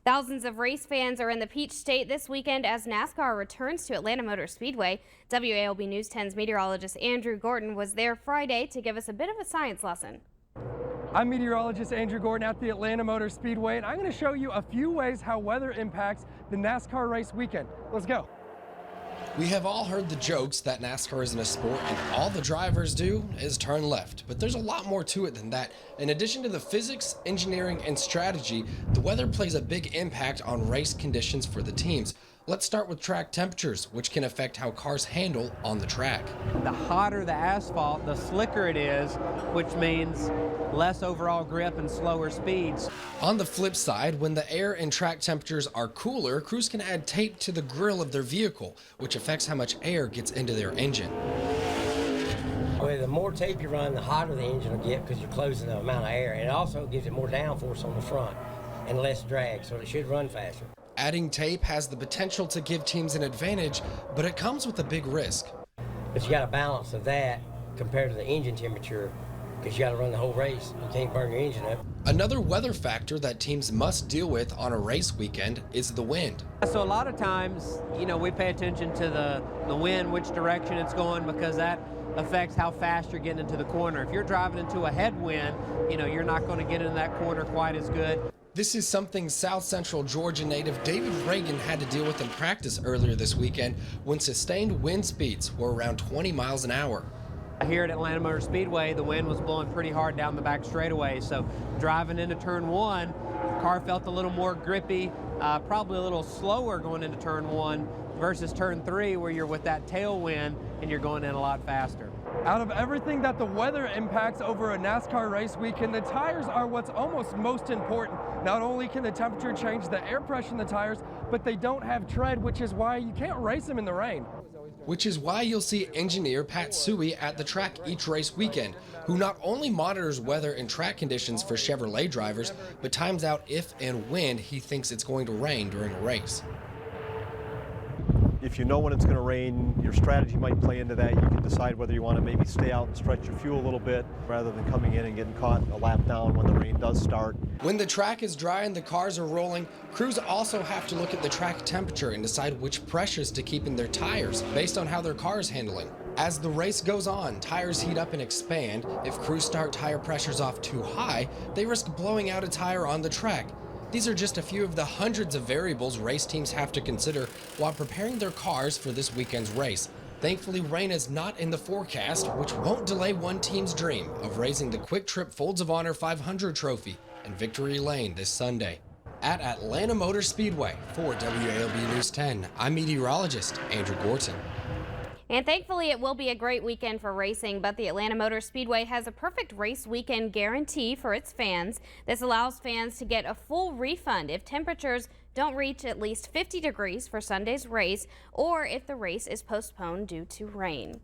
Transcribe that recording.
Thousands of race fans are in the Peach State this weekend as NASCAR returns to Atlanta Motor Speedway. WALB News 10's meteorologist Andrew Gordon was there Friday to give us a bit of a science lesson. I'm meteorologist Andrew Gordon at the Atlanta Motor Speedway, and I'm going to show you a few ways how weather impacts the NASCAR race weekend. Let's go. We have all heard the jokes that NASCAR isn't a sport and all the drivers do is turn left, but there's a lot more to it than that. In addition to the physics, engineering, and strategy, the weather plays a big impact on race conditions for the teams. Let's start with track temperatures, which can affect how cars handle on the track. The hotter the asphalt, the slicker it is, which means less overall grip and slower speeds. On the flip side, when the air and track temperatures are cooler, crews can add tape to the grille of their vehicle, which affects how much air gets into their engine. Well, the more tape you run, the hotter the engine will get because you're closing the amount of air. And it also gives it more downforce on the front and less drag, so it should run faster. Adding tape has the potential to give teams an advantage, but it comes with a big risk. But you got a balance of that compared to the engine temperature because you got to run the whole race. You can't burn your engine up. Another weather factor that teams must deal with on a race weekend is the wind. So a lot of times, we pay attention to the wind, which direction it's going, because that affects how fast you're getting into the corner. If you're driving into a headwind, you're not going to get into that corner quite as good. This is something South Central Georgia native David Reagan had to deal with in practice earlier this weekend when sustained wind speeds were around 20 miles an hour. Here at Atlanta Motor Speedway, the wind was blowing pretty hard down the back straightaway, so driving into turn one, the car felt a little more grippy, probably a little slower going into turn one versus turn three where you're with that tailwind and you're going in a lot faster. Out of everything that the weather impacts over a NASCAR race weekend, the tires are what's almost most important. Not only can the temperature change the air pressure in the tires, but they don't have tread, which is why you can't race them in the rain. Which is why you'll see engineer Pat Suey at the track each race weekend, who not only monitors weather and track conditions for Chevrolet drivers, but times out if and when he thinks it's going to rain during a race. If you know when it's going to rain, your strategy might play into that. You can decide whether you want to maybe stay out and stretch your fuel a little bit rather than coming in and getting caught a lap down when the rain does start. When the track is dry and the cars are rolling, crews also have to look at the track temperature and decide which pressures to keep in their tires based on how their car is handling. As the race goes on, tires heat up and expand. If crews start tire pressures off too high, they risk blowing out a tire on the track. These are just a few of the hundreds of variables race teams have to consider while preparing their cars for this weekend's race. Thankfully, rain is not in the forecast, which won't delay one team's dream of raising the Quick Trip Folds of Honor 500 trophy in Victory Lane this Sunday. At Atlanta Motor Speedway for WALB News 10, I'm meteorologist Andrew Gordon. And thankfully, it will be a great weekend for racing, but the Atlanta Motor Speedway has a perfect race weekend guarantee for its fans. This allows fans to get a full refund if temperatures don't reach at least 50 degrees for Sunday's race or if the race is postponed due to rain.